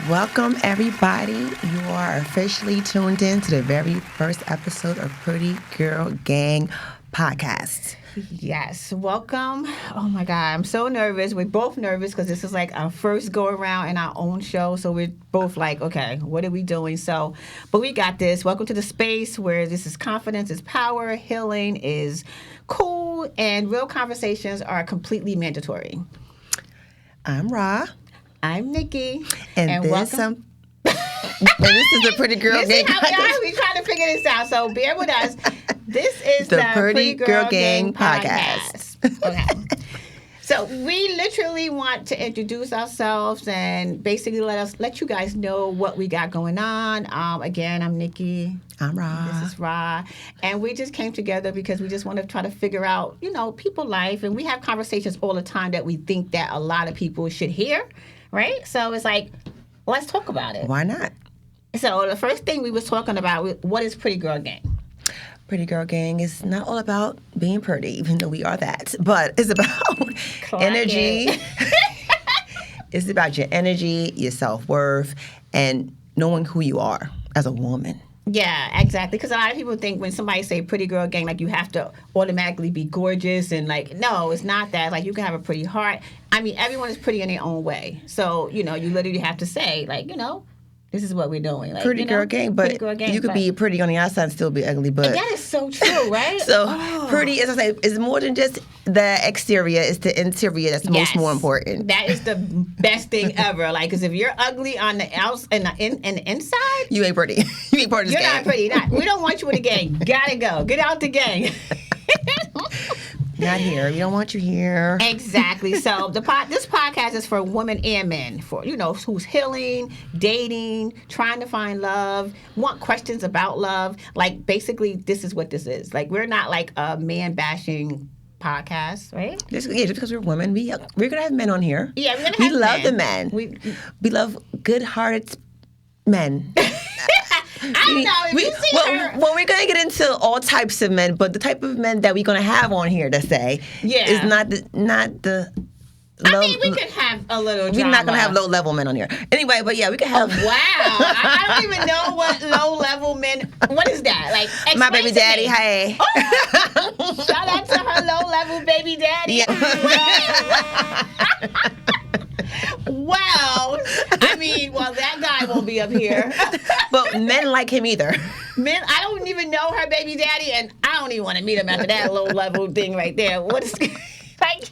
Welcome, everybody. You are officially tuned in to the very first episode of Pretty Girl Gang podcast. Yes, welcome. Oh my God, I'm so nervous. We're both nervous because this is like our first go around in our own show. So we're both like, okay, what are we doing? But we got this. Welcome to the space where this is confidence is power, healing is cool, and real conversations are completely mandatory. I'm Ra. I'm Nikki. And this is the Pretty Girl Gang podcast. We're trying to figure this out, so bear with us. This is the Pretty Girl Gang podcast. Okay. So we literally want to introduce ourselves and basically let you guys know what we got going on. Again, I'm Nikki. I'm Ra. This is Ra. And we just came together because we just want to try to figure out, people life. And we have conversations all the time that we think that a lot of people should hear, right? So it's like, let's talk about it. Why not? So the first thing we was talking about, what is Pretty Girl Gang? Pretty Girl Gang is not all about being pretty, even though we are that, but it's about energy. It's about your energy, your self-worth, and knowing who you are as a woman. Yeah, exactly. Because a lot of people think when somebody say Pretty Girl Gang, like you have to automatically be gorgeous and like, no, it's not that. Like you can have a pretty heart. I mean, everyone is pretty in their own way. So, you literally have to say like, this is what we're doing. Like, Pretty Girl Gang, but you could be pretty on the outside and still be ugly. But that is so true, right? Pretty, as I say, is more than just the exterior. It's the interior that's more important. That is the best thing ever. Like, because if you're ugly on the outside and the inside, you ain't pretty. You ain't part of this gang. You're not pretty. We don't want you in the gang. Gotta go. Get out the gang. Not here. We don't want you here. Exactly. So this podcast is for women and men, for who's healing, dating, trying to find love, want questions about love. Like basically, this is what this is. Like we're not like a man bashing podcast, right? Just because we're women, we're gonna have men on here. Yeah, we're gonna have men. We love the men. We love good-hearted men. I don't know. If you see her. Well, we're going to get into all types of men, but the type of men that we're going to have on here to say is not the low. I mean, we could have a little drama. We're not going to have low-level men on here. Anyway, but yeah, we can have. Oh, wow. I don't even know what low-level men. What is that? Like, my baby daddy. Hey. Oh, shout out to her low-level baby daddy. Yeah. Well, that guy won't be up here. But men like him either. Men, I don't even know her baby daddy, and I don't even want to meet him after that low-level thing right there. What is like?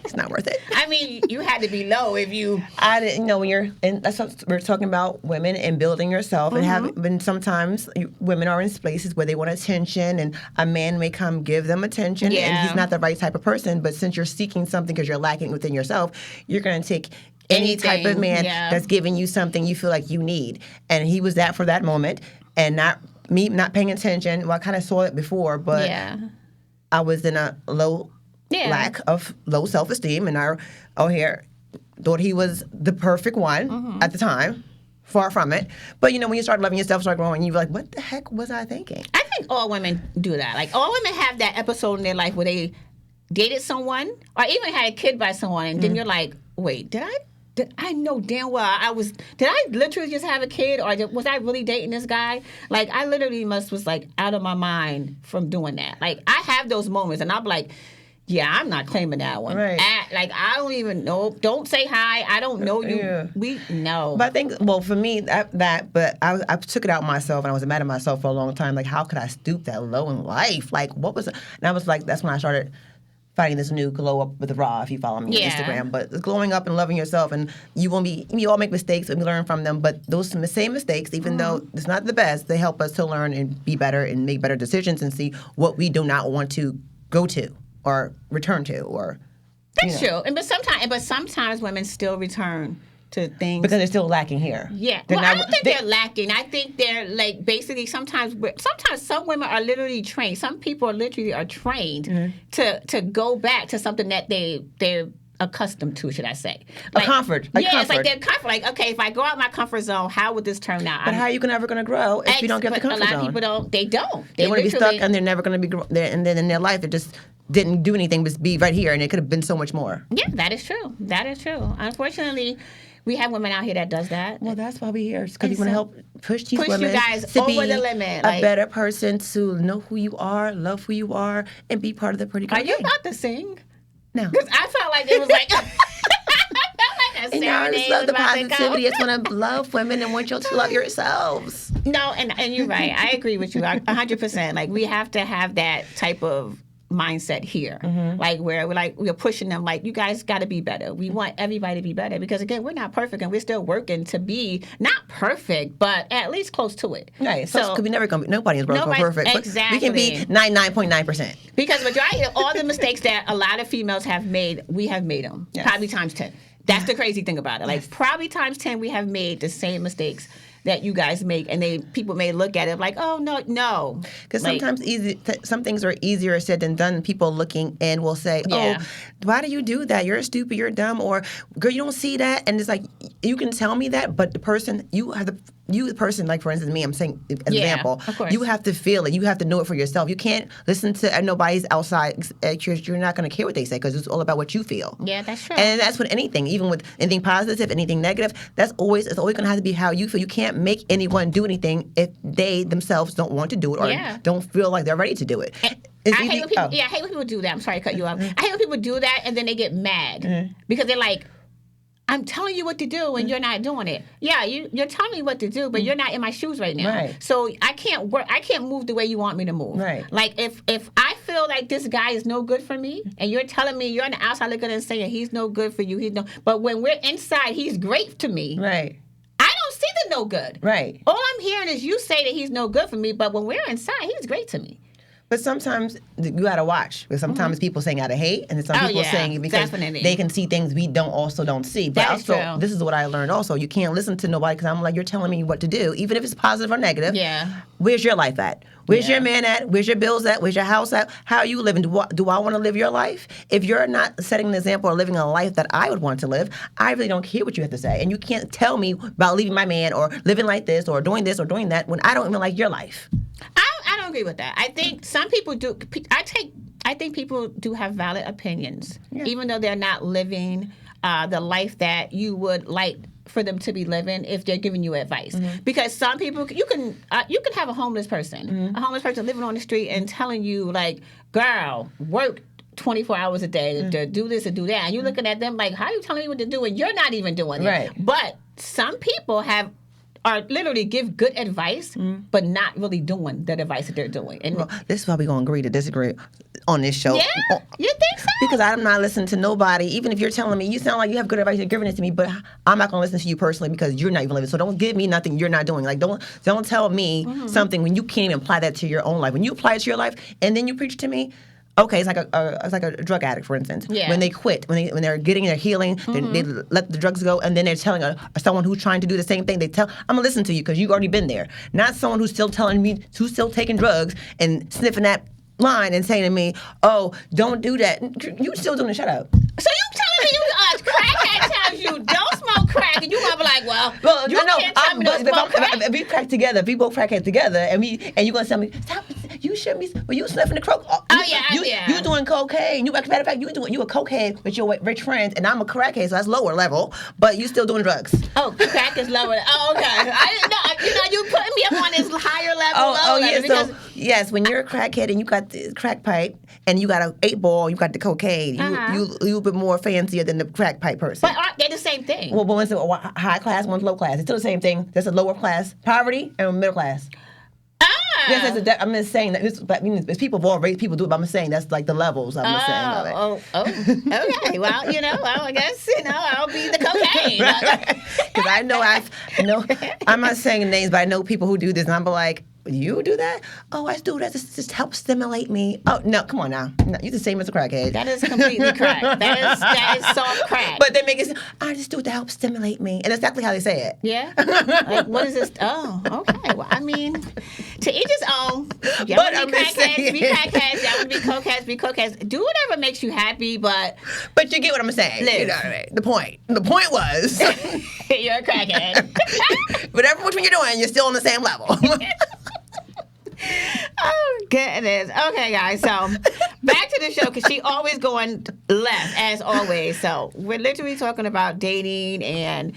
It's not worth it. I mean, you had to be low if you. I didn't know when you're. And that's what we're talking about, women and building yourself, and having. Sometimes women are in places where they want attention, and a man may come give them attention, and he's not the right type of person. But since you're seeking something because you're lacking within yourself, you're going to take any type of man that's giving you something you feel like you need. And he was that for that moment, and not paying attention. Well, I kind of saw it before, but I was in a lack of low self-esteem, and I thought he was the perfect one at the time. Far from it. But when you start loving yourself, start growing, you're like, what the heck was I thinking? I think all women do that. Like all women have that episode in their life where they dated someone or even had a kid by someone, and then you're like, wait, did I know damn well did I literally just have a kid, or was I really dating this guy? Like I literally was like out of my mind from doing that. Like I have those moments, and I'm like, yeah, I'm not claiming that one. Right. Like I don't even know. Don't say hi. I don't know you. Yeah. We know. But I think, for me, but I took it out myself, and I was mad at myself for a long time. Like, how could I stoop that low in life? Like, what was it? And I was like, that's when I started finding this new glow up with Raw, if you follow me on Instagram. But it's glowing up and loving yourself, and we all make mistakes and we learn from them. But those same mistakes, even though it's not the best, they help us to learn and be better and make better decisions and see what we do not want to go to or return to, or that's true. But sometimes women still return to things because they're still lacking here. Yeah, I don't think they're lacking. I think they're like basically sometimes some women are literally trained. Some people are trained to go back to something that they're accustomed to, should I say? Like, comfort. It's like they're comfort. Like, okay, if I go out my comfort zone, how would this turn out? But how are you ever going to grow if you don't get the comfort zone? A lot of people don't. They don't. They want to be stuck, and they're never going to be there. And then in their life, it just didn't do anything but be right here, and it could have been so much more. Yeah, that is true. Unfortunately, We have women out here that does that. Well, that's why we're here, because we want to help push these women you guys to over be the limit, a better person, to know who you are, love who you are, and be part of the pretty girl. Are you about to sing? No. Because I felt like it was like... And I just love the positivity. I just want to love women and want you to love yourselves. No, and you're right. I agree with you 100%. Like, we have to have that type of mindset here. Like, where we're pushing them, like, you guys got to be better. We want everybody to be better, because again, we're not perfect, and we're still working to be not perfect, but at least close to it. Right. So because we never gonna be, nobody is perfect. Exactly. We can be 99.9%. Because majority of all the mistakes that a lot of females have made, we have made them. Yes. Probably times 10. That's the crazy thing about it. Like, probably times 10, we have made the same mistakes that you guys make, and people may look at it like, oh, no. Because sometimes some things are easier said than done. People looking in will say, oh, why do you do that? You're stupid, you're dumb, or girl, you don't see that. And it's like, you can tell me that, but the person, the person, like for instance me, I'm saying as an example, you have to feel it. You have to know it for yourself. You can't listen to nobody's outside. You're not going to care what they say, because it's all about what you feel. Yeah, that's true. And that's with anything, even with anything positive, anything negative. It's always going to have to be how you feel. You can't make anyone do anything if they themselves don't want to do it or don't feel like they're ready to do it. I hate when people do that. I'm sorry to cut you off. I hate when people do that and then they get mad because they're like, I'm telling you what to do and you're not doing it. Yeah, you're telling me what to do, but you're not in my shoes right now. Right. So I can't move the way you want me to move. Right. Like, if I feel like this guy is no good for me, and you're telling me, you're on the outside looking and saying he's no good for you, but when we're inside, he's great to me. Right. I don't see the no good. Right. All I'm hearing is you say that he's no good for me, but when we're inside, he's great to me. But sometimes you gotta watch, because sometimes people saying out of hate, and then some people saying it because they can see things we don't see. But also, this is what I learned also. You can't listen to nobody, because I'm like, you're telling me what to do, even if it's positive or negative. Yeah. Where's your life at? Where's your man at? Where's your bills at? Where's your house at? How are you living? Do I want to live your life? If you're not setting an example or living a life that I would want to live, I really don't care what you have to say. And you can't tell me about leaving my man or living like this or doing that when I don't even like your life. I don't agree with that. I think some people do. I think people do have valid opinions, even though they're not living the life that you would like for them to be living if they're giving you advice. Because some people, you can have a homeless person living on the street and telling you, like, girl, work 24 hours a day to do this and do that. And you're looking at them like, how are you telling me what to do? And you're not even doing it. Right. But some people are literally give good advice, but not really doing that advice that they're doing. And this is why we're going to agree to disagree on this show. Yeah? You think so? Because I'm not listening to nobody, even if you're telling me, you sound like you have good advice, you're giving it to me, but I'm not going to listen to you personally because you're not even living. So don't give me nothing you're not doing. Like, don't tell me something when you can't even apply that to your own life. When you apply it to your life and then you preach to me, okay, it's like a drug addict, for instance. Yeah. When they quit, when they're getting their healing, they let the drugs go, and then they're telling someone who's trying to do the same thing. I'm gonna listen to you because you've already been there. Not someone who's still telling me, who's still taking drugs and sniffing that line and saying to me, "Oh, don't do that." You still doing it? Shut up. So you telling me crackhead tells you don't smoke crack, and you gonna be like, well you can't tell me to smoke crack. If we crack together, if we both crackhead together, and you gonna tell me, stop. You shouldn't be. Well, you sniffing the coke. You doing cocaine. As a matter of fact, you a cokehead with your rich friends, and I'm a crackhead, so that's lower level. But you still doing drugs. Oh, crack is lower. Oh, okay. I didn't know. You putting me up on this higher level. Yeah. So yes, when you're a crackhead and you got the crack pipe and you got an 8-ball, you got the cocaine. You a little bit more fancier than the crack pipe person. But aren't they the same thing? Well, one's high class, one's low class. It's still the same thing. There's a lower class poverty and middle class. Yes, I'm just saying that it's people of all race, people do it, but I'm saying that's like the levels. I'm just saying of it. Okay. Well, I guess, I'll be the cocaine. Because I know I'm not saying names, but I know people who do this, and I'm like, you do that? Oh, I do that. This just helps stimulate me. Oh, no, come on now. No, you're the same as a crackhead. That is completely crack. That is soft crack. But they make it, I just do it to help stimulate me. And that's exactly how they say it. Yeah? Like, what is this? Oh, okay. Well, I mean, to each his own. Y'all want to be crackheads, be crackheads. Y'all want to be cokeheads, be cokeheads. Do whatever makes you happy, but you get what I'm saying. Live. You know what I mean? The point was. You're a crackhead. Whatever which one you're doing, you're still on the same level. Oh, goodness. Okay, guys. So back to the show because she always going left as always. So we're literally talking about dating and,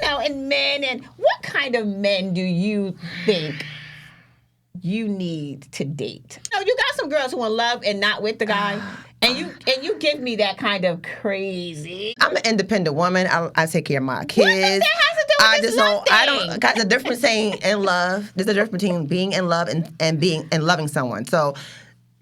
and men. And what kind of men do you think you need to date? You got some girls who are in love and not with the guy. And you give me that kind of crazy. I'm an independent woman. I take care of my kids. What does that have to do with this love thing? I don't. Got the difference saying in love. There's a difference between being in love and being and loving someone. So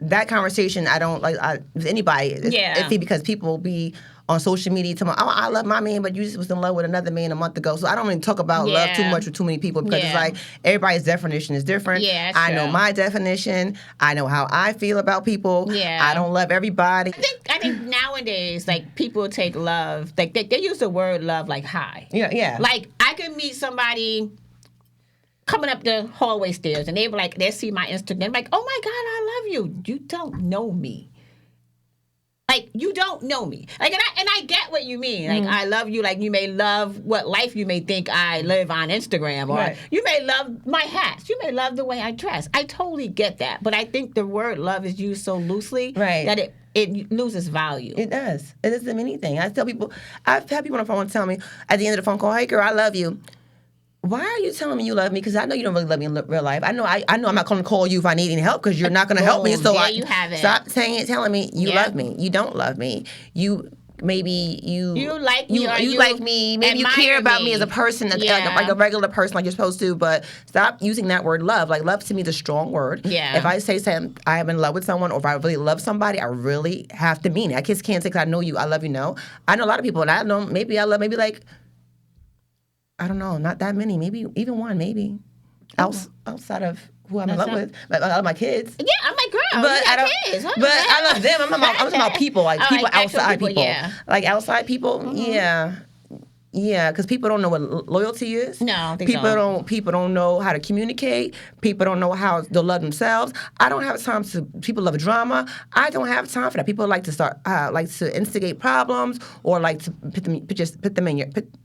that conversation, I don't like with anybody. It's iffy because people be on social media talking about, I love my man, but you just was in love with another man a month ago. So I don't even talk about love too much with too many people because it's like everybody's definition is different. Yeah, I know my definition. I know how I feel about people. Yeah. I don't love everybody. I think nowadays, like, people take love, like, they use the word love like high. Yeah. Like, I could meet somebody coming up the hallway stairs and they see my Instagram, like, oh my God, I love you. You don't know me. Like, you don't know me. Like, and I get what you mean. Like, I love you. Like, you may love what life you may think I live on Instagram. Or you may love my hats. You may love the way I dress. I totally get that. But I think the word love is used so loosely that it loses value. It does. It doesn't mean anything. I've had people on the phone tell me at the end of the phone call, hey, girl, I love you. Why are you telling me you love me? Because I know you don't really love me in real life. I know I'm not going to call you if I need any help because you're not going to help me. So you have it. Stop telling me you love me. You don't love me. You like me. You like me. Maybe you care about me as a person, like a regular person, like you're supposed to. But stop using that word love. Like, love to me is a strong word. Yeah. If I say I am in love with someone, or if I really love somebody, I really have to mean it. I just can't say because I know you. I love you. No, I know a lot of people, and I know maybe I love like. I don't know, not that many, maybe even one, maybe outside of who I'm in love with. I love my kids. Yeah, I'm like, girl, but you got kids. But I love them. I'm talking about people, like people outside people. Yeah. Like outside people, yeah, because people don't know what loyalty is. No, they don't. People don't know how to communicate. People don't know how to love themselves. I don't have time to. People love drama. I don't have time for that. People like to instigate problems or like to put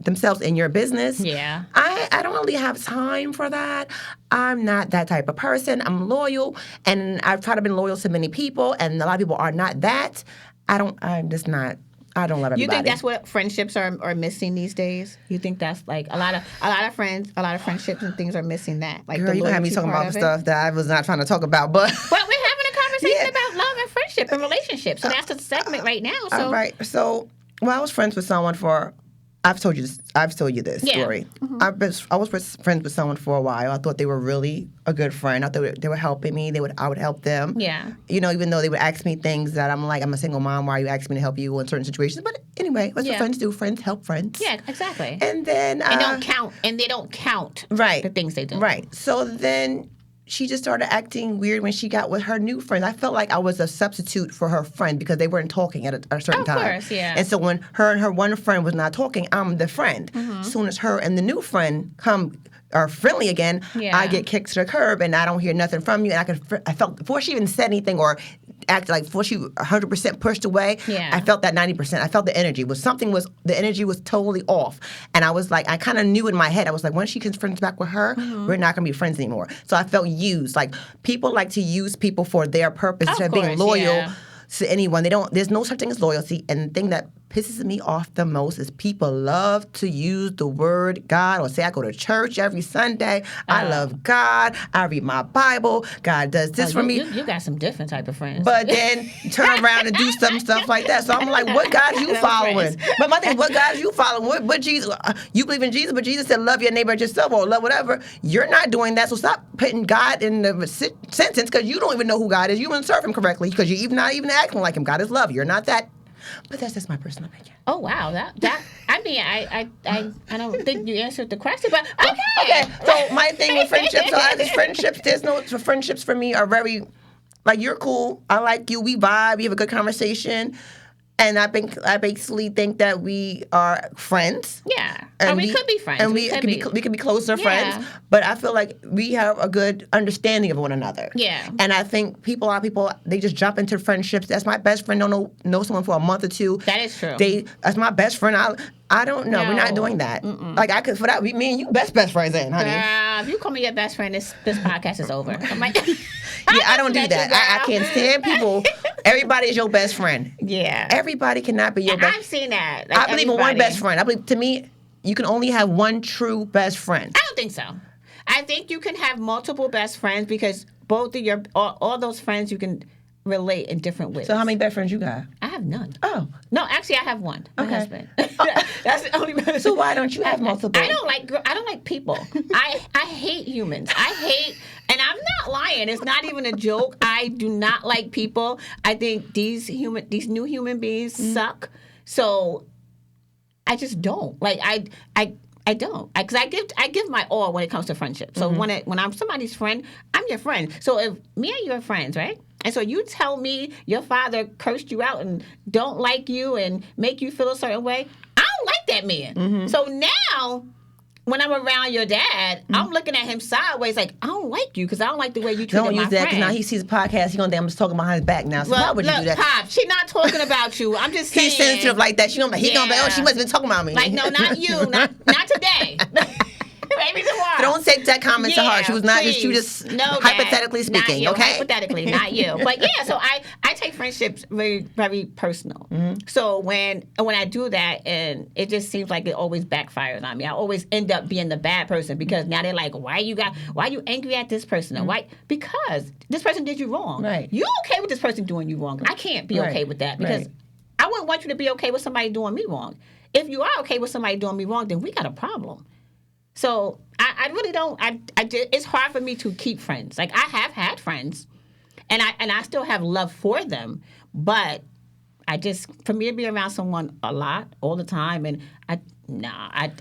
themselves in your business. Yeah. I don't really have time for that. I'm not that type of person. I'm loyal, and I've tried to be loyal to many people, and a lot of people are not that. I'm just not. I don't love everybody. You think that's what friendships are missing these days? You think that's like a lot of friendships and things are missing that? Like, girl, you gonna have me talking about stuff that I was not trying to talk about, but we're having a conversation about love and friendship and relationships, so that's the segment right now. So all right, so I was friends with someone for. I've told you this story. Mm-hmm. I was friends with someone for a while. I thought they were really a good friend. I thought they were helping me. I would help them. Yeah. Even though they would ask me things that I'm like, I'm a single mom. Why are you asking me to help you in certain situations? But anyway, that's what friends do. Friends help friends. Yeah, exactly. And then they don't count. Right. The things they do. Right. So then she just started acting weird when she got with her new friend. I felt like I was a substitute for her friend because they weren't talking at a certain time. Of course, yeah. And so when her and her one friend was not talking, I'm the friend. Mm-hmm. As soon as her and the new friend are friendly again, I get kicked to the curb and I don't hear nothing from you. And I felt before she even said anything or acted like before she 100% pushed away, I felt that 90%. I felt the energy. The energy was totally off. And I was like, I kind of knew in my head, I was like, when she gets friends back with her, we're not going to be friends anymore. So I felt used. Like, people like to use people for their purpose instead of being loyal to anyone. There's no such thing as loyalty. And the thing that pisses me off the most is people love to use the word God or say, I go to church every Sunday. I love God. I read my Bible. God does this for me. You got some different type of friends. But then turn around and do some stuff like that. So I'm like, what God you following? But my thing is, what God you following? What Jesus? You believe in Jesus, but Jesus said, love your neighbor as yourself or love whatever. You're not doing that. So stop putting God in the sentence because you don't even know who God is. You wouldn't serve him correctly because you're not even acting like him. God is love. You're not that. But that's just my personal opinion. Oh wow, that I mean, I don't think you answered the question, but okay. So my thing with friendships, friendships for me are very, like, you're cool. I like you. We vibe. We have a good conversation. And I basically think that we are friends. Yeah. And we could be friends. And we could be closer friends. But I feel like we have a good understanding of one another. Yeah. And I think a lot of people, they just jump into friendships. That's my best friend. Don't know someone for a month or two. That is true. That's my best friend. I don't know. No. We're not doing that. Like, I could, for that, me and you best friends then, honey. If you call me your best friend, this podcast is over. I'm like, I don't do that. I can't stand people. Everybody is your best friend. Yeah. Everybody cannot be your best. I've seen that. Like, I believe in one best friend. I believe, to me, you can only have one true best friend. I don't think so. I think you can have multiple best friends because both of all those friends you can relate in different ways. So how many best friends you got? I have none. Oh. No, actually I have one. My husband. That's the only person. So why don't you have multiple? I don't like people. I hate humans. And I'm not lying. It's not even a joke. I do not like people. I think these new human beings suck. So I just don't. Like I don't, because I give my all when it comes to friendship. So when I'm somebody's friend, I'm your friend. So if me and you are friends, right? And so you tell me your father cursed you out and don't like you and make you feel a certain way, I don't like that man. So now, when I'm around your dad, I'm looking at him sideways like, I don't like you because I don't like the way you treat my friend. Don't use that because now he sees the podcast, he's going to think I'm just talking behind his back now. So why would you do that? Pop, she's not talking about you. I'm just saying. He's sensitive like that. He going to be, oh, she must have been talking about me. Like, no, not you. Not today. Maybe tomorrow. Don't take that comment to heart. She was not just, hypothetically speaking, you, okay? Hypothetically, not you. But yeah, so I take friendships very, very personal. So when I do that, and it just seems like it always backfires on me. I always end up being the bad person because now they're like, why are you angry at this person? Why? Because this person did you wrong. Right. You're okay with this person doing you wrong. I can't be okay with that because I wouldn't want you to be okay with somebody doing me wrong. If you are okay with somebody doing me wrong, then we got a problem. So I really don't. It's hard for me to keep friends. Like I have had friends, and I still have love for them. But for me to be around someone a lot, all the time, and I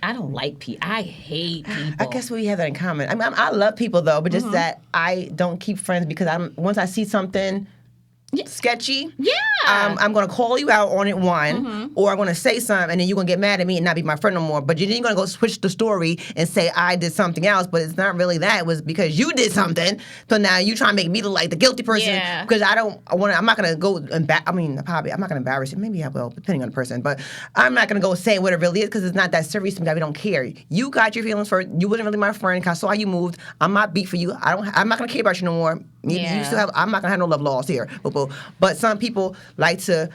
don't like people. I hate people. I guess we have that in common. I mean, I love people though, but just that I don't keep friends because once I see something sketchy, I'm going to call you out on it, or I'm going to say something, and then you're going to get mad at me and not be my friend no more. But you're going to go switch the story and say I did something else, but it's not really that. It was because you did something. So now you trying to make me look like the guilty person because I'm not going to go. I'm not going to embarrass you. Maybe I will, depending on the person. But I'm not going to go say what it really is because it's not that serious to me. We don't care. You got your feelings first. You wasn't really my friend. I saw how you moved. I'm not beat for you. I'm not going to care about you no more. You still have. I'm not going to have no love laws here. But some people like to,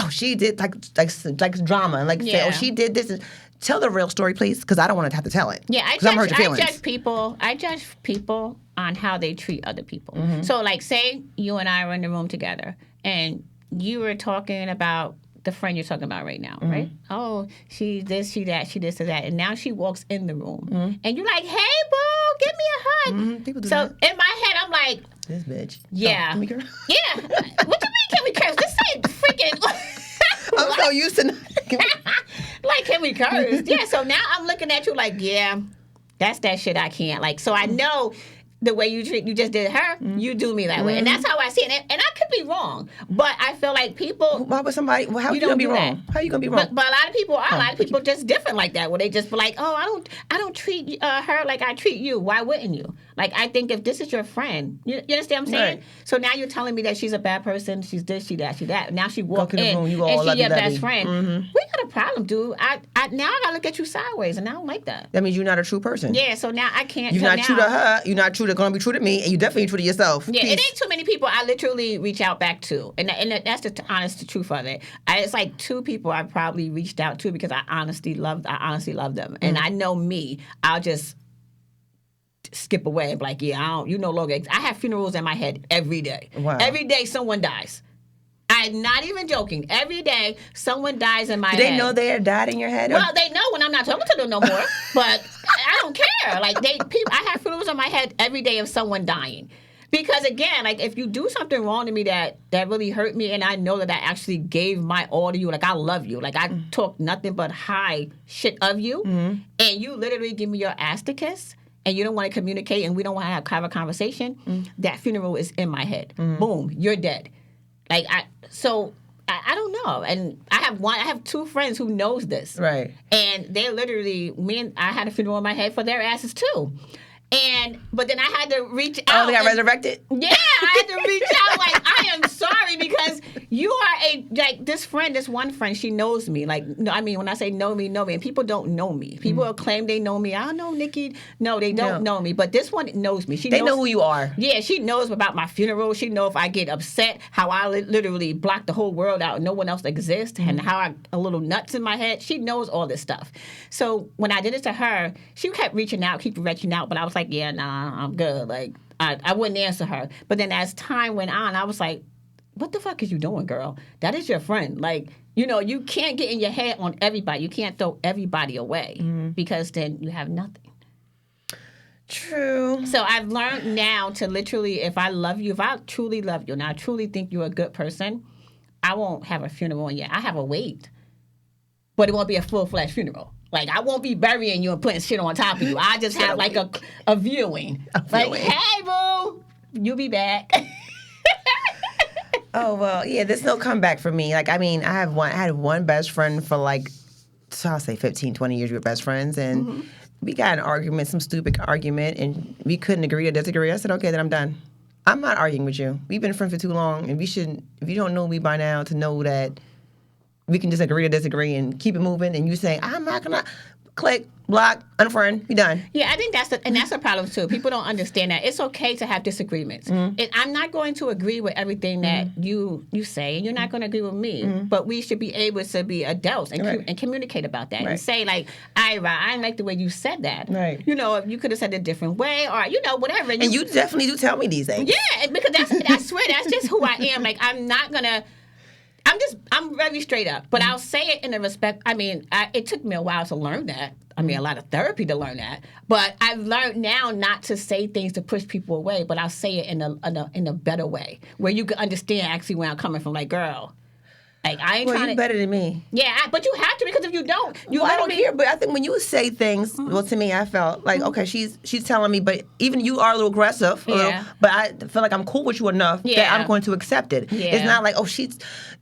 she did like drama and like say, she did this. Tell the real story, please, because I don't want to have to tell it. Yeah, I judge people on how they treat other people. So, like, say you and I are in the room together, and you were talking about the friend you're talking about right now, right? Oh, she this, she that, she this or that, and now she walks in the room, and you're like, "Hey, boo, give me a hug." People do so that. In my head, I'm like, "This bitch." Yeah. Can we curse? Yeah. What do you mean? Can we curse? This ain't freaking. I'm so used to. Like, can we curse? Yeah. So now I'm looking at you like, yeah, that's that shit I can't. Like, so I know. The way you just did her, you do me that way. And that's how I see it. And I could be wrong. But I feel like people... Why would somebody... How are you going to be wrong? How are you going to be wrong? But a lot of people are. A lot of people just different like that, where they just be like, oh, I don't treat her like I treat you. Why wouldn't you? Like, I think if this is your friend... You understand what I'm saying? Right. So now you're telling me that she's a bad person, she's this, she that, she that. Now she walked in and she's your best friend. We got a problem, dude. Now I got to look at you sideways, and I don't like that. That means you're not a true person. Yeah, so now I can't... You're not true to her. You're not true to going to be true to me, and you definitely true to yourself. Yeah, Peace. It ain't too many people I literally reach out back to, and that's the honest truth of it. It's like 2 people I probably reached out to because I honestly love them, and I know me. I'll just skip away and be like, yeah, you no longer. I have funerals in my head every day. Wow. Every day someone dies. I'm not even joking. Every day someone dies in my head. Do they know they died in your head? Well, they know when I'm not talking to them no more, but I don't care. Like I have funerals in my head every day of someone dying. Because again, like if you do something wrong to me that really hurt me, and I know that I actually gave my all to you, like I love you, like I talk nothing but high shit of you, and you literally give me your ass to kiss, and you don't want to communicate, and we don't want to have a conversation, that funeral is in my head. Boom, you're dead. Like so I don't know. And I have two friends who knows this. Right. And they literally, I had a funeral in my head for their asses too. But then I had to reach out. Oh, they got resurrected? Yeah, I had to reach out like, I am sorry because you are this one friend, she knows me. Like, no, I mean, when I say know me, and people don't know me. People will claim they know me. I don't know Nikki. No, they don't know me. But this one knows me. They know who you are. Yeah, she knows about my funeral. She knows if I get upset, how I literally block the whole world out and no one else exists, and how I a little nuts in my head. She knows all this stuff. So when I did it to her, she kept reaching out, but I was like, yeah, nah, I'm good. Like, I wouldn't answer her. But then as time went on, I was like, what the fuck is you doing, girl? That is your friend. Like, you can't get in your head on everybody. You can't throw everybody away because then you have nothing. True. So I've learned now to literally, if I truly love you, and I truly think you're a good person, I won't have a funeral yet. I have a wake, but it won't be a full-fledged funeral. Like, I won't be burying you and putting shit on top of you. I just have like a viewing. Like, hey, boo, you'll be back. Oh, well, yeah, there's no comeback for me. Like, I mean, I had one best friend for like, I'll say 15, 20 years we were best friends. And we got an argument, some stupid argument, and we couldn't agree or disagree. I said, okay, then I'm done. I'm not arguing with you. We've been friends for too long, and we shouldn't, if you don't know me by now, to know that we can just agree or disagree and keep it moving. And you say, I'm not going to click, block, unfriend, be done. Yeah, I think that's the problem too. People don't understand that. It's okay to have disagreements. I'm not going to agree with everything that you say, and you're not going to agree with me. But we should be able to be adults and communicate about that and say, like, I didn't like the way you said that. Right. You could have said it a different way, or whatever. And you definitely do tell me these things. Yeah, because I swear that's just who I am. Like, I'm not gonna. I'm very straight up, but I'll say it in a respect. I mean, it took me a while to learn that. I mean, a lot of therapy to learn that. But I've learned now not to say things to push people away, but I'll say it in a better way, where you can understand actually where I'm coming from. Like, girl, like, I ain't trying to. You're better than me. Yeah, but you have to, because if you don't, I don't care. But I think when you say things, well, to me, I felt like, okay, she's telling me, but even you are a little aggressive. But I feel like I'm cool with you enough that I'm going to accept it. Yeah. It's not like,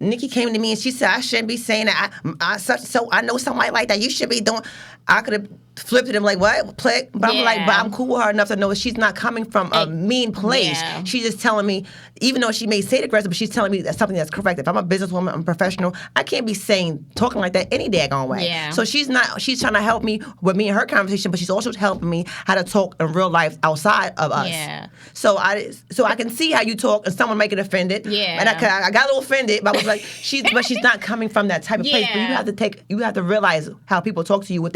Nikki came to me and she said I shouldn't be saying that. I know somebody like that. You should be doing. I could have flipped it and like, what? Click. But I'm like, but I'm cool with her enough to know that she's not coming from a mean place. Yeah. She's just telling me, even though she may say it aggressive, but she's telling me that's something that's correct. If I'm a businesswoman, I'm a professional, I can't be talking like that any daggone way. Yeah. So she's trying to help me with me and her conversation, but she's also helping me how to talk in real life outside of us. Yeah. So I can see how you talk and someone might get offended. Yeah. And I got a little offended, but I was like, she's not coming from that type of place. But you have to realize how people talk to you, where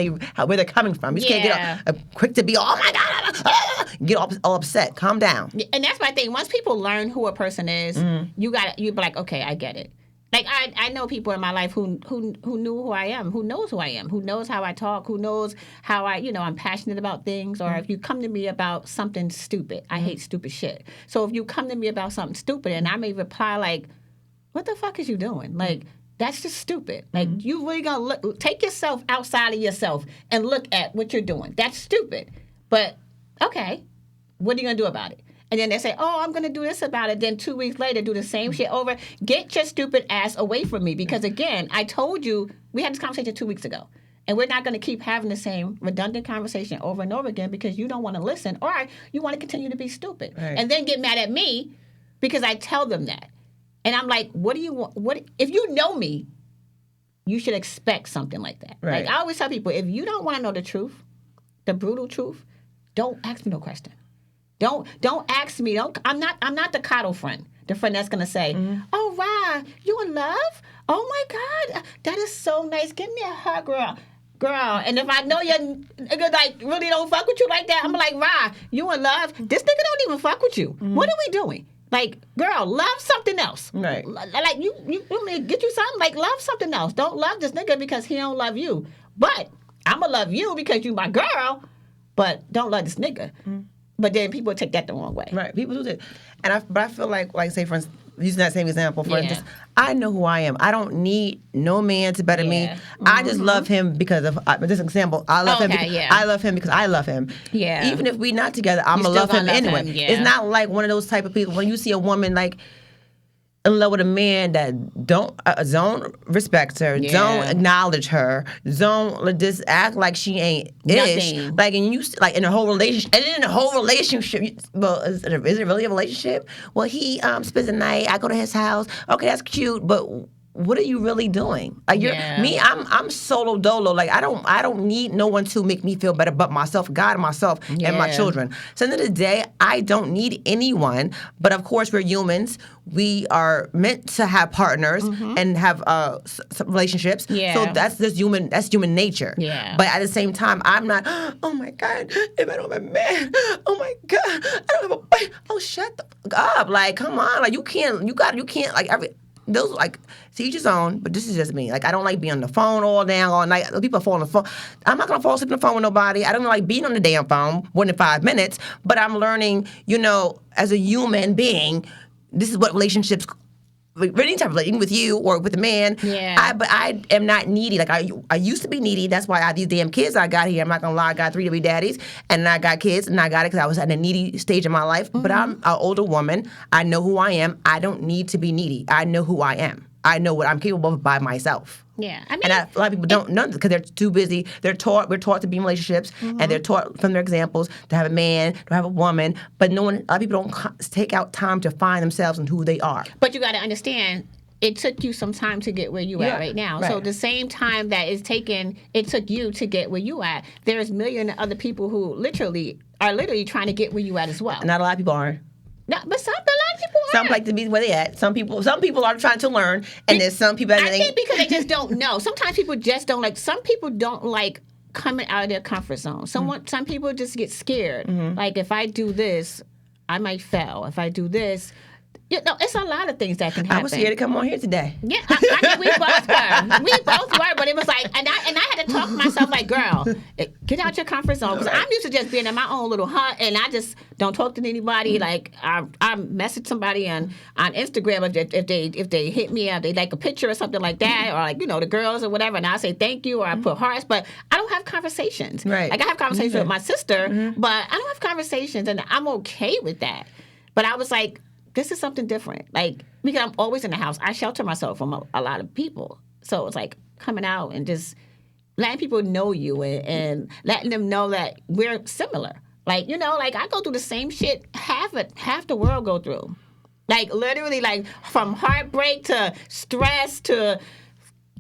they're coming from. You just can't get quick to be, oh my God, get all upset. Calm down. And that's my thing. Once people learn who a person is, you be like, okay, I get it. Like, I know people in my life who knew who I am, who knows who I am, who knows how I talk, who knows how I'm passionate about things. Or if you come to me about something stupid, I hate stupid shit. So if you come to me about something stupid, and I may reply like, what the fuck is you doing? Like, that's just stupid. Like, you really gonna take yourself outside of yourself and look at what you're doing. That's stupid. But, okay, what are you gonna do about it? And then they say, oh, I'm going to do this about it. Then 2 weeks later, do the same shit over. Get your stupid ass away from me. Because, again, I told you, we had this conversation 2 weeks ago. And we're not going to keep having the same redundant conversation over and over again because you don't want to listen, or you want to continue to be stupid. Right. And then get mad at me because I tell them that. And I'm like, what do you want? If you know me, you should expect something like that. Right. Like, I always tell people, if you don't want to know the truth, the brutal truth, don't ask me no question. Don't ask me. I'm not the coddle friend. The friend that's gonna say, "Oh, Ra, you in love? Oh my God, that is so nice. Give me a hug, girl." And if I know you're like really don't fuck with you like that, I'm like, Ra, you in love? This nigga don't even fuck with you. What are we doing? Like, girl, love something else. Right. Like you want me to get you something? Like, love something else. Don't love this nigga because he don't love you. But I'ma love you because you my girl. But don't love this nigga. But then people take that the wrong way. Right. People do that. But I feel like say, for instance, using that same example, for instance, I know who I am. I don't need no man to better me. I just love him because of this example. I love him. I love him because I love him. Yeah. Even if we're not together, I'm going to love him anyway. It's not like one of those type of people, when you see a woman, like, in love with a man that don't respect her, don't acknowledge her, don't just act like she ain't ish. Nothing. Like, and you like in a whole relationship, and in a whole relationship, well, is it really a relationship? Well, he spends the night. I go to his house. Okay, that's cute, but what are you really doing? Like me, I'm solo dolo. Like I don't need no one to make me feel better but myself, God, myself, and my children. So at the end of the day, I don't need anyone. But of course, we're humans. We are meant to have partners and have relationships. Yeah. So that's just human. That's human nature. Yeah. But at the same time, I'm not. Oh my God! If I don't have a man, oh my God! I don't have a. Oh, shut the fuck up! Like, come on! Like, you can't. You can't. Like those like to each his own, but this is just me. Like I don't like being on the phone all day, all night. People fall on the phone. I'm not gonna fall asleep on the phone with nobody. I don't like being on the damn phone more than 5 minutes. But I'm learning, as a human being, this is what relationships. Anytime relating with you or with a man, but I am not needy. Like I used to be needy. That's why I have these damn kids I got here. I'm not gonna lie. I got 3 baby daddies, and I got kids, and I got it because I was at a needy stage of my life. But I'm an older woman. I know who I am. I don't need to be needy. I know who I am. I know what I'm capable of by myself. Yeah, I mean, and a lot of people don't know because they're too busy. We're taught to be in relationships, and they're taught from their examples to have a man, to have a woman. But a lot of people don't take out time to find themselves and who they are. But you got to understand, it took you some time to get where you at right now. Right. So the same time that it took you to get where you at. There's millions of other people who are literally trying to get where you at as well. Not a lot of people are. No, but a lot of people are. Some like to be where they at. Some people are trying to learn, and there's some people. I think because they just don't know. Sometimes people just don't like. Some people don't like coming out of their comfort zone. Some people just get scared. Like if I do this, I might fail. If I do this. It's a lot of things that can happen. I was scared to come on here today. Yeah, I mean, we both were. We both were, but it was like, and I had to talk to myself like, girl, get out your comfort zone. Because I'm used to just being in my own little hut, and I just don't talk to anybody. Like, I message somebody on Instagram if they hit me up, they like a picture or something like that, or like, the girls or whatever, and I say thank you, or I put hearts, but I don't have conversations. Right. Like, I have conversations with my sister, but I don't have conversations, and I'm okay with that. But I was like, this is something different. Like, because I'm always in the house. I shelter myself from a lot of people. So it's like coming out and just letting people know you and letting them know that we're similar. Like, like I go through the same shit half the world go through. Like, literally, like, from heartbreak to stress to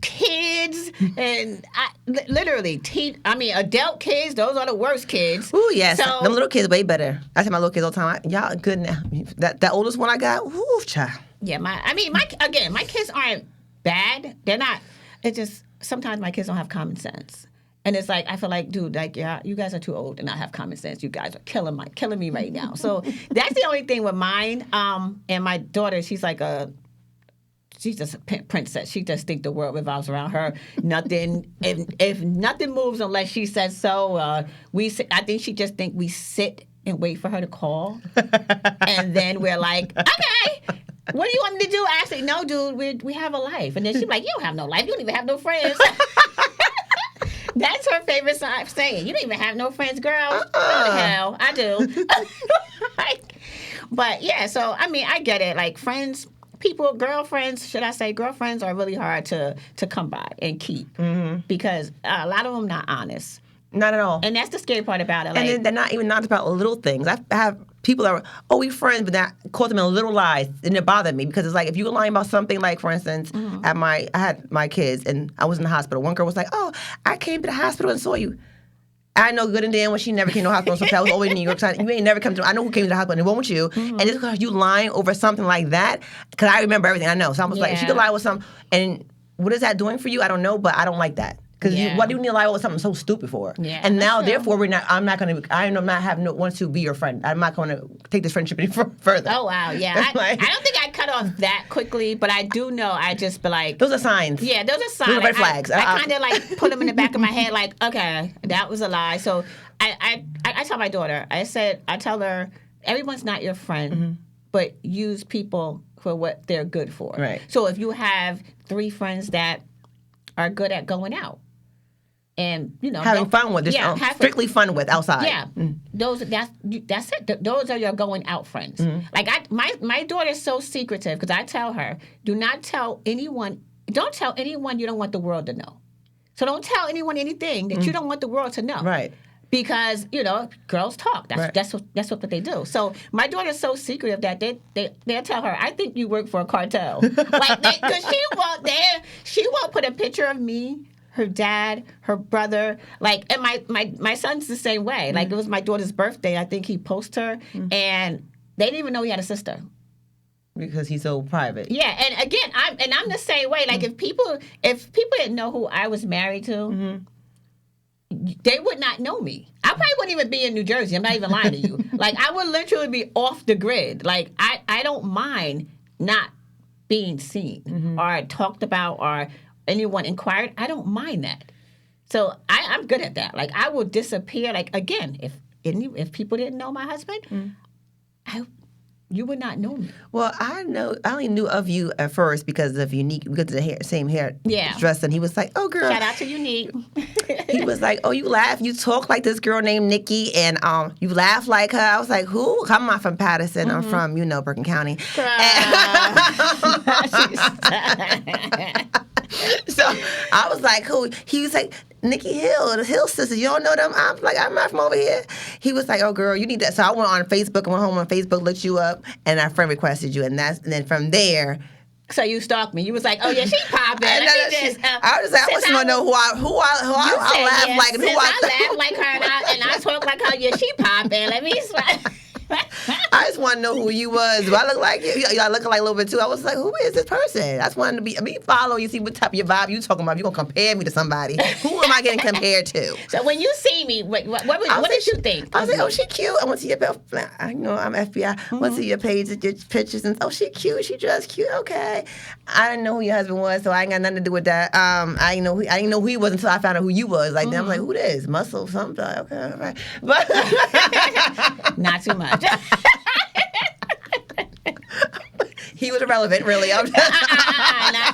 kids and adult kids, those are the worst kids. Ooh, yes. So, them little kids way better. I tell my little kids all the time, y'all good now. That oldest one I got, whoo, child. Yeah, my kids aren't bad. They're not. It's just sometimes my kids don't have common sense. And it's like, I feel like, dude, like, yeah, you guys are too old to not have common sense. You guys are killing me right now. So that's the only thing with mine. And my daughter, she's just a princess. She just thinks the world revolves around her. Nothing. If nothing moves unless she says so, I think she just think we sit and wait for her to call, and then we're like, okay, what do you want me to do? I say, no, dude, we have a life. And then she's like, you don't have no life. You don't even have no friends. That's her favorite saying. You don't even have no friends, girl. What the hell? I do. But yeah, so I mean, I get it. Like friends. Girlfriends are really hard to come by and keep because a lot of them not honest. Not at all. And that's the scary part about it. Like, and they're not even honest about little things. I have people that are, we friends, but I caught them in little lies, and it bothered me because it's like if you were lying about something, like for instance, I had my kids and I was in the hospital. One girl was like, "Oh, I came to the hospital and saw you." I know good and damn well she never came to the hospital. So I was always in New York. You ain't never come to. I know who came to the hospital and it won't you. And just because you lying over something like that, because I remember everything I know. So I was like, she could lie with something. And what is that doing for you? I don't know, but I don't like that. Because what do you need to lie with something so stupid for? Yeah, and now, therefore, I'm not want to be your friend. I'm not going to take this friendship any further. Oh, wow. Yeah. I don't think I cut off that quickly, but I do know I just be like. Those are signs. Yeah, those are signs. Those are red flags. I kind of like put them in the back of my head like, okay, that was a lie. So I tell my daughter, I tell her, everyone's not your friend, but use people for what they're good for. Right. So if you have 3 friends that are good at going out, and having fun with this, strictly fun with outside. Yeah, that's it. Those are your going out friends. Like my daughter's so secretive because I tell her, do not tell anyone. Don't tell anyone you don't want the world to know. So don't tell anyone anything that you don't want the world to know. Right. Because girls talk. That's what they do. So my daughter's so secretive that they'll tell her, I think you work for a cartel. Like because she won't put a picture of me, her dad, her brother, like, and my son's the same way. Like it was my daughter's birthday. I think he posted her, and they didn't even know he had a sister. Because he's so private. Yeah, and again, I'm the same way. Like if people didn't know who I was married to, they would not know me. I probably wouldn't even be in New Jersey. I'm not even lying to you. Like I would literally be off the grid. Like I don't mind not being seen or talked about or anyone inquired. I don't mind that. So I'm good at that. Like I will disappear. Like again, if people didn't know my husband, you would not know me. Well, I only knew of you at first because of the same hair dress, and he was like, "Oh, girl." Shout out to Unique. He was like, "Oh, you talk like this girl named Nikki, and you laugh like her." I was like, "Who?" I'm not from Patterson. I'm from Bergen County. So I was like, "Who?" He was like, Nikki Hill, the Hill sisters. You don't know them? I'm like, I'm not from over here. He was like, oh, girl, you need that. So I went on Facebook, went home on Facebook, looked you up, and our friend requested you. And then from there. So you stalked me. You was like, oh, yeah, she popping. I was like, I just want to know who I laugh like. And who I laugh like her and I talk like her. Yeah, she popping. Let me I just want to know who you was. Do I look like you? Y'all looking like a little bit too. I was like, who is this person? I just wanted to be follow you, see what type of your vibe you talking about. You gonna compare me to somebody? Who am I getting compared to? So when you see me, what did you think? I was like, oh, she cute. I went to your I'm FBI. Went to your page, your pictures, and she cute. She dressed cute. Okay. I didn't know who your husband was, so I ain't got nothing to do with that. I didn't know who he was until I found out who you was. Like then I'm like, who this? Muscle something? Okay, all right. But not too much. He was irrelevant, really. Not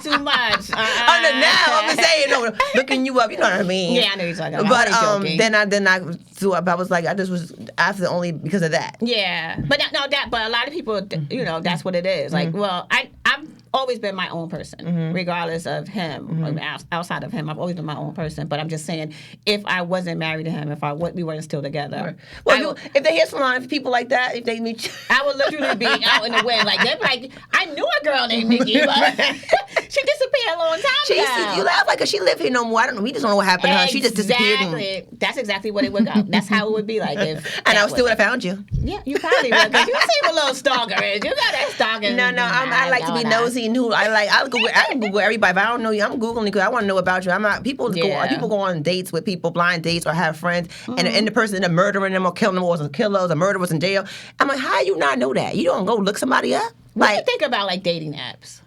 too much. Now I'm just saying, looking you up, you know what I mean? Yeah, I know you're talking about. But then I was like, I just was after only because of that. Yeah, but a lot of people, that's what it is. Like, well, I've always been my own person, regardless of him. Outside of him, I've always been my own person. But I'm just saying, if I wasn't married to him, we weren't still together. Right. Well, if they hear salon, people like that, if they meet you, I would literally be out in the wind. Like they'd be like, I knew a girl named Nikki, but she disappeared a long time ago. You laugh like her. She live here no more. I don't know. We just don't know what happened to her. She just disappeared. That's exactly what it would go. That's how it would be like if. And I still would have found you. Yeah, you probably would. Because you seem a little stalkerish. You got that stalking. No, I like to be nosy and who I like. I can Google everybody, but I don't know you. I'm Googling because I want to know about you. I'm not. People go on dates with people, blind dates, or have friends, and the person ended up murdering them or killing them, or was a killer, or a murderer, was in jail. I'm like, how do you not know that? You don't go look somebody up. What do you think about like dating apps?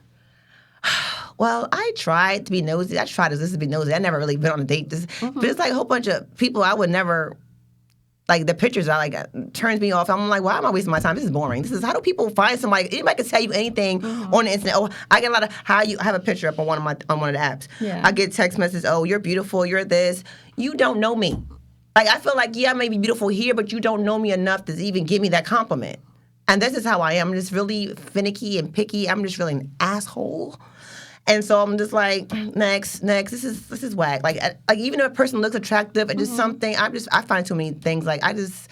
Well, I tried to be nosy. I tried to be nosy. I never really been on a date. But it's like a whole bunch of people I would never. Like the pictures are like turns me off. I'm like, why am I wasting my time? This is boring. This is how do people find somebody? Anybody can tell you anything on the internet. Oh, I get a lot of I have a picture up on one of the apps. Yeah. I get text messages. Oh, you're beautiful. You're this. You don't know me. Like I feel like I may be beautiful here, but you don't know me enough to even give me that compliment. And this is how I am. I'm just really finicky and picky. I'm just really an asshole. And so I'm just like, next. This is whack. Like even if a person looks attractive, and just something, I find too many things. Like I just.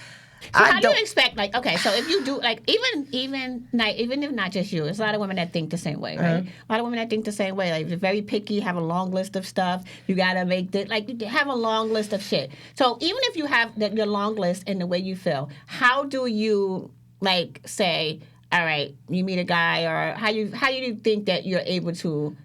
So how do you expect? Like, okay, so if you do, like, even if not just you, there's a lot of women that think the same way, right? A lot of women that think the same way. Like, you're very picky, have a long list of stuff. You gotta make you have a long list of shit. So even if you have your long list and the way you feel, how do you like say, all right, you meet a guy, or how do you think that you're able to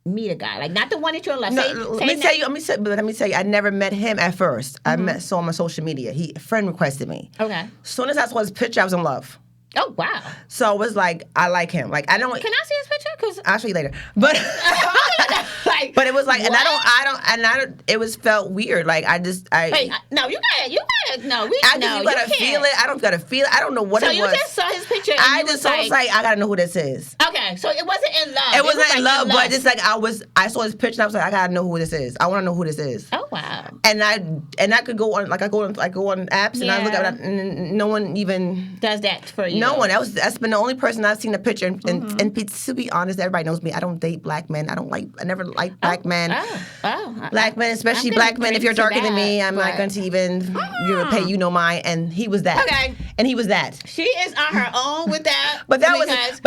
meet a guy? Like, not the one that you're in love. Let me tell you, I never met him at first. I saw him on social media. A friend requested me. Okay. As soon as I saw his picture, I was in love. Oh, wow. So it was like, I like him. Like, I don't. Can I see his picture? Cause I'll show you later. But like, but it was like, what? and I don't. It was felt weird. Like I Wait, no, you gotta no. You gotta feel it. I don't gotta feel it. I don't know what it was. So you just saw his picture. And I was like, I gotta know who this is. Okay. Okay, so it wasn't in love. It wasn't was in love, but just like I saw this picture and I was like, I gotta know who this is. I want to know who this is. Oh wow. And I could go on, like I go on apps and I look at it, and no one even does that for you. No one. That's been the only person I've seen a picture. And to be honest, everybody knows me. I don't date black men. I never like black men. Black men, especially black men. If you're darker than me, I'm not going to even pay you no mind. And he was that. Okay. And he was that. She is on her own with that. But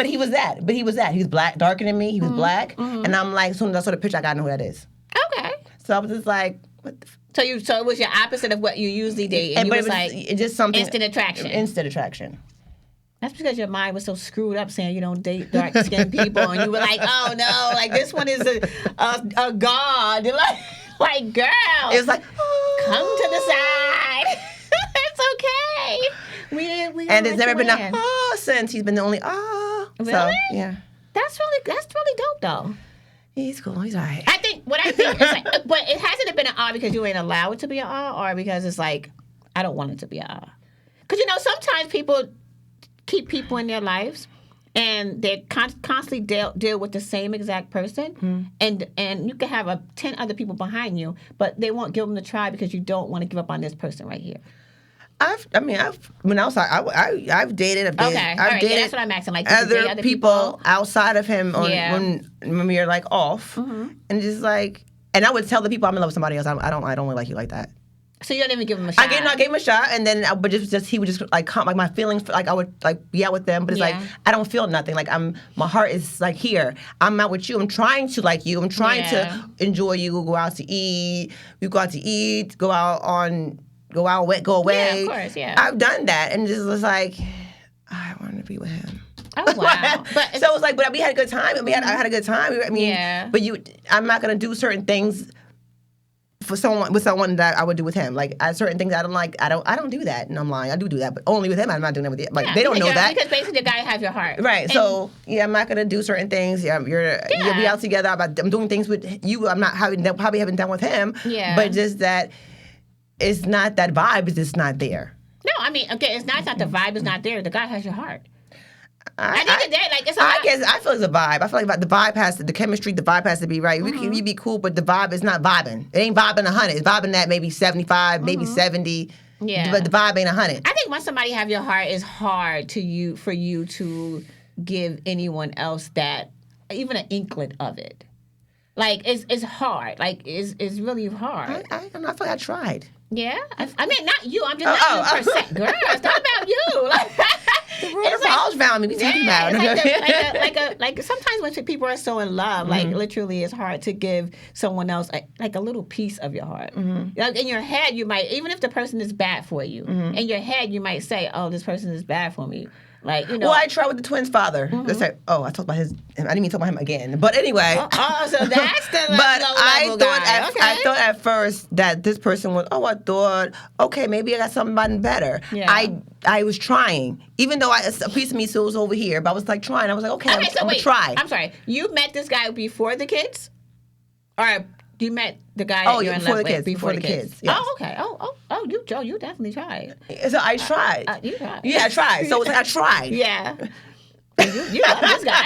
he was that. He was black, darker than me. He was black. And I'm like, as soon as I saw the picture, I gotta know who that is. Okay. So I was just like, what the So it was your opposite of what you usually date, and you was like, it's just something instant attraction. Instant attraction. That's because your mind was so screwed up, saying you don't date dark skinned people, and you were like, oh no, like this one is a god. Like girl, it was like, come to the side. It's okay. We and there's never been a since. He's been the only Really? So, yeah. That's really dope though. He's cool. He's all right. I think is like, but it hasn't been an because you ain't allowed it to be an or because it's like, I don't want it to be an Because, sometimes people keep people in their lives and they constantly deal with the same exact person. And you can have 10 other people behind you, but they won't give them the try because you don't want to give up on this person right here. I've dated. Okay, I've dated that's what I'm asking. Like other people outside of him when we are like off, and just like, and I would tell the people I'm in love with somebody else. I don't really like you like that. So you don't even give him a shot. I gave him a shot, and then but just he would just like come, like my feelings, like I would like be out with them, but it's like I don't feel nothing. Like my heart is like here. I'm out with you. I'm trying to like you. I'm trying to enjoy you. Go out to eat. We go out to eat. Go away. Yeah, of course, yeah. I've done that, and just was like, I wanted to be with him. Oh wow! So it was like, but we had a good time. I had a good time. I mean, but I'm not gonna do certain things with someone that I would do with him. Like certain things I don't like. I don't do that, and I'm lying. I do that, but only with him. I'm not doing it with you. Like they don't know that because basically the guy has your heart, right? So I'm not gonna do certain things. You'll be out together. I'm doing things with you. I'm not probably haven't done with him. Yeah, but just that. It's not that vibe is just not there. No, I mean, okay, it's not the vibe is not there. The guy has your heart. At the end of the day, like it's I guess I feel it's a vibe. I feel like the vibe the chemistry, the vibe has to be right. We be cool, but the vibe is not vibing. It ain't vibing 100. It's vibing at maybe 75, maybe 70. Yeah, but the vibe ain't 100. I think once somebody have your heart, it's hard for you to give anyone else that even an inkling of it. Like it's hard. Like it's really hard. I don't know. I feel like I tried. Yeah, I mean not you. I'm just not you per se. Girl, it's not about you. Like, it's like college found me. We talking about like sometimes when people are so in love, like literally, it's hard to give someone else like a little piece of your heart. Like in your head, you might even if the person is bad for you. In your head, you might say, "Oh, this person is bad for me." Like, Well, I tried with the twins' father. They said, I talked about his. I didn't even talk about him again. But anyway. So that's the but low-level guy. I thought at first that this person was. I thought, okay, maybe I got somebody better. Yeah. I was trying, even though a piece of me still was over here. But I was like trying. I was like, okay, I'm gonna try. I'm sorry. You met this guy before the kids, or you met the guy you're in love with before the kids? Yes. Oh, okay. Oh, you definitely tried. So I tried. You tried. Yeah, I tried. So I tried. Yeah. You love this guy.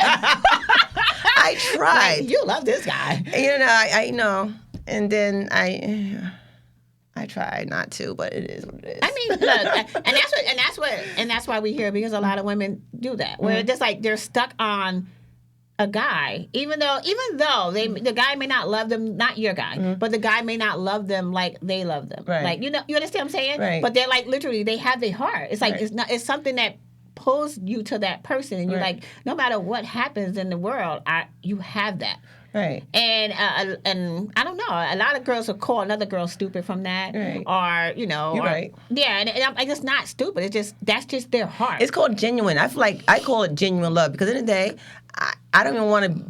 I tried. Like, you love this guy. I know. And then I tried not to, but it is what it is. I mean, look, and that's why we hear because a lot of women do that. Where just like they're stuck on a guy, even though the guy may not love them, not your guy, but the guy may not love them like they love them. Right. Like you understand what I'm saying? Right. But they're like literally they have their heart. It's like it's something that pulls you to that person, and you're like, no matter what happens in the world, you have that. Right. And I don't know. A lot of girls will call another girl stupid from that, or You're right. Yeah, and it's not stupid. It's just that's just their heart. It's called genuine. I feel like I call it genuine love because in the day, I don't even want to.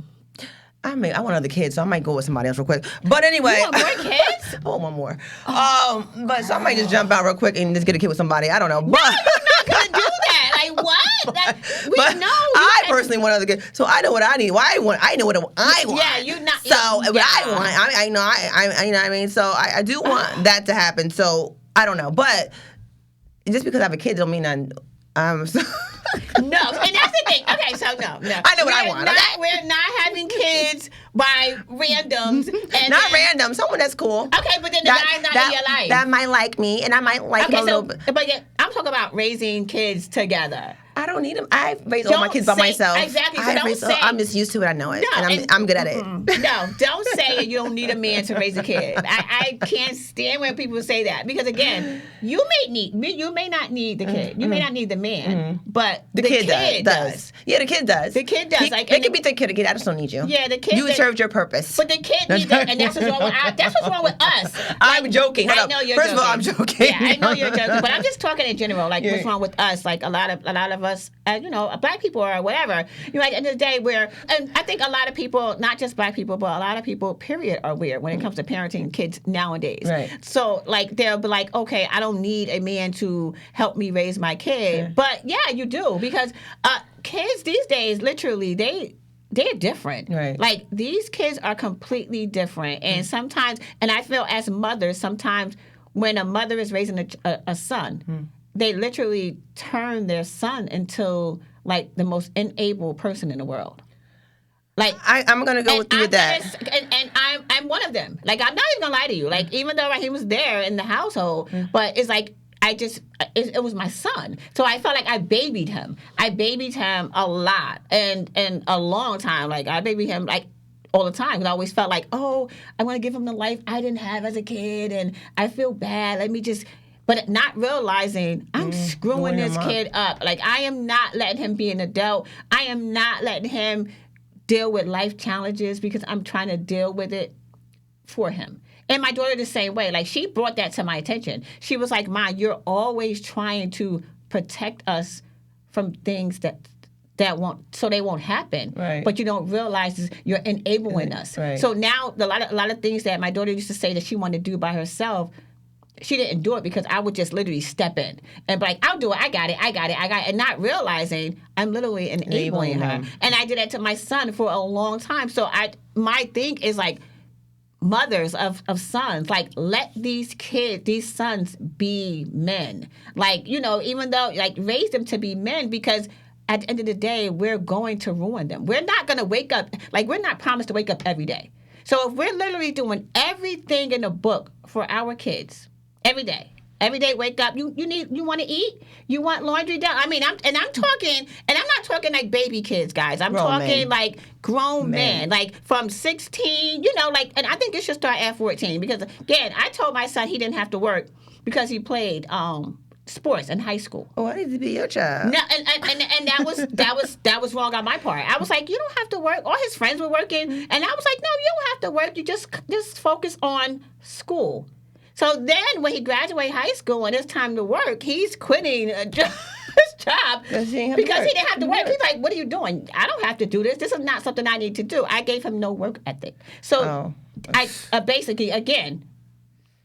I want other kids, so I might go with somebody else real quick. But anyway, you want more kids? I want one more. But so I might just jump out real quick and just get a kid with somebody. I don't know. But you're not gonna do that. Like what? We know. I personally want other kids, so I know what I need. I know what I want. Yeah, you're not. So what I want, I know. I you know what I mean. So I do want that to happen. So I don't know, but just because I have a kid don't mean So No, and that's the thing. Okay, so no. I know what I want. We're not having kids by randoms. And not random. Someone that's cool. Okay, but then the guy's not in your life. That might like me, and I might like him a little bit. But yeah, I'm talking about raising kids together. I don't need them. I raise all my kids by myself. Exactly. So don't say. I'm just used to it. I know it, and I'm good at it. No, don't say you don't need a man to raise a kid. I can't stand when people say that because again, you may not need the kid. You may not need the man, but the kid does. Yeah, the kid does. The kid does. It could be the kid. I just don't need you. Yeah, the kid. You served your purpose. But the kid needs that, and that's what's wrong with that's what's wrong with us. I'm joking. I know you're First joking. of all, I'm joking. Yeah, I know you're joking, but I'm just talking in general. Like what's wrong with us? Like a lot of us, Black people or whatever. At the end of the day, and I think a lot of people, not just Black people, but a lot of people, period, are weird when it comes to parenting kids nowadays. Right. So like they'll be like, okay, I don't need a man to help me raise my kid, but yeah, you do because kids these days, literally, they're different. Right. Like these kids are completely different, and sometimes, and I feel as mothers, sometimes when a mother is raising a son, they literally turn their son into like the most unable person in the world. Like I'm gonna go with you with that, and I'm one of them. Like I'm not even gonna lie to you. Like even though he was there in the household, but it's like it was my son. So I felt like I babied him. I babied him a lot and a long time. Like I babied him like all the time. And I always felt like, oh, I want to give him the life I didn't have as a kid, and I feel bad. Let me just. But not realizing I'm screwing this kid up. Like I am not letting him be an adult. I am not letting him deal with life challenges because I'm trying to deal with it for him. And my daughter the same way. Like she brought that to my attention. She was like, "Ma, you're always trying to protect us from things that they won't happen. Right. But you don't realize you're enabling us." Right. So now a lot of things that my daughter used to say that she wanted to do by herself, she didn't do it because I would just literally step in and be like, I'll do it. I got it. And not realizing I'm literally enabling her. And I did that to my son for a long time. So my thing is like mothers of sons, like let these sons be men. Like, even though like raise them to be men because at the end of the day, we're going to ruin them. We're not going to wake up, like we're not promised to wake up every day. So if we're literally doing everything in the book for our kids, every day wake up, you want to eat, you want laundry done. I mean, I'm not talking like baby kids, guys. I'm talking like grown men, like from 16, and I think it should start at 14 because again, I told my son he didn't have to work because he played sports in high school. Oh, I need to be your child. No, and that was wrong on my part. I was like, you don't have to work. All his friends were working, and I was like, no, you don't have to work. You just focus on school. So then when he graduated high school and it's time to work, he's quitting his job because he didn't have to work. He's like, what are you doing? I don't have to do this. This is not something I need to do. I gave him no work ethic. So I basically, again,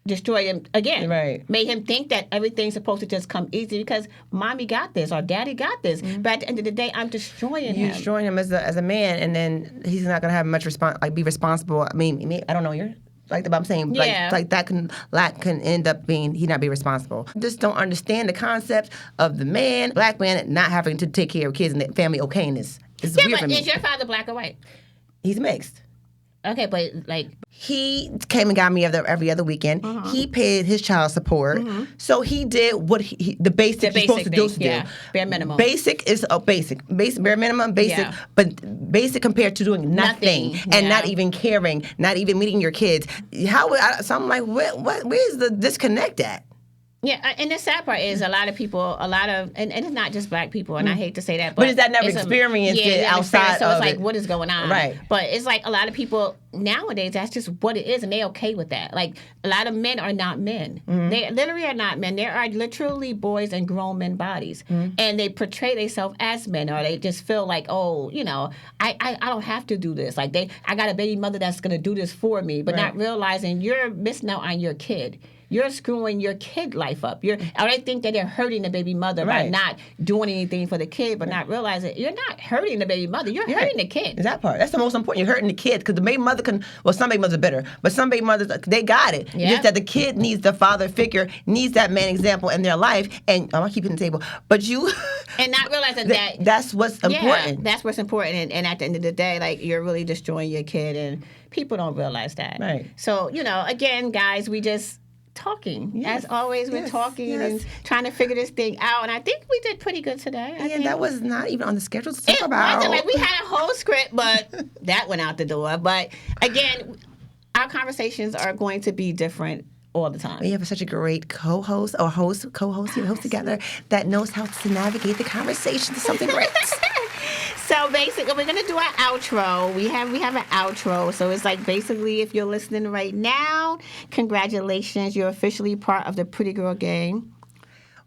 destroyed him again. Right. Made him think that everything's supposed to just come easy because mommy got this or daddy got this. But at the end of the day, I'm destroying him. You're destroying him as a man, and then he's not going to have much be responsible. I mean, I don't know. You're like I'm saying, like that can end up being he not be responsible. Just don't understand the concept of the man, Black man, not having to take care of kids and the family okayness. It's weird for me. Is your father Black or white? He's mixed. Okay, but like he came and got me every other weekend. He paid his child support, so he did what the basic he's supposed to do. Bare minimum. Basic is basic, bare minimum, basic, but basic compared to doing nothing and not even caring, not even meeting your kids. So I'm like, where's the disconnect at? Yeah, and the sad part is a lot of people, and it's not just Black people, and I hate to say that, but is that never experienced it outside so of it's like, it? what is going on? Right. But it's like a lot of people nowadays, that's just what it is, and they're okay with that. Like, a lot of men are not men. They literally are not men. There are literally boys in grown men bodies, and they portray themselves as men, or they just feel like, oh, I don't have to do this. Like, I got a baby mother that's going to do this for me, but not realizing you're missing out on your kid. you're screwing your kid life up. I already think that they're hurting the baby mother by not doing anything for the kid, but not realizing you're not hurting the baby mother. You're hurting the kid. That part. That's the most important. You're hurting the kid because the baby mother some baby mothers are bitter, but some baby mothers, they got it. It's just that the kid needs the father figure, needs that man example in their life, and I'm going to keep hitting the table, but you... and not realizing that's what's important. That's what's important, and at the end of the day, like, you're really destroying your kid, and people don't realize that. Right. So, again, guys, we just... talking. Yes. As always, we're talking and trying to figure this thing out. And I think we did pretty good today. I think that was not even on the schedule to talk about. It wasn't. Like, we had a whole script, but that went out the door. But again, our conversations are going to be different all the time. We have such a great co-host or co-host together that knows how to navigate the conversation to something great. So basically, we're gonna do our outro. We have an outro. So it's like, basically, if you're listening right now, congratulations, you're officially part of the Pretty Girl Gang.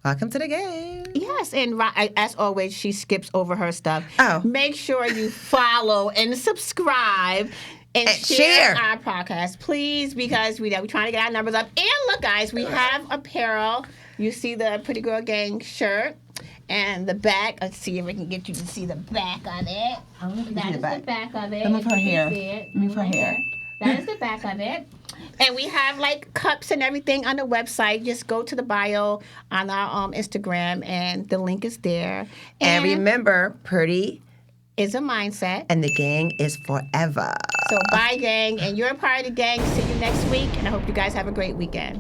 Welcome to the game. Yes, and as always, she skips over her stuff. Oh. Make sure you follow and subscribe. And share our podcast, please, because we're trying to get our numbers up. And look, guys, we have apparel. You see the Pretty Girl Gang shirt. And the back, let's see if we can get you to see the back of it. That is the back of it. Move her hair. Move her hair. That is the back of it. And we have like cups and everything on the website. Just go to the bio on our Instagram, and the link is there. And remember, pretty is a mindset. And the gang is forever. So bye, gang. And you're a part of the gang. See you next week. And I hope you guys have a great weekend.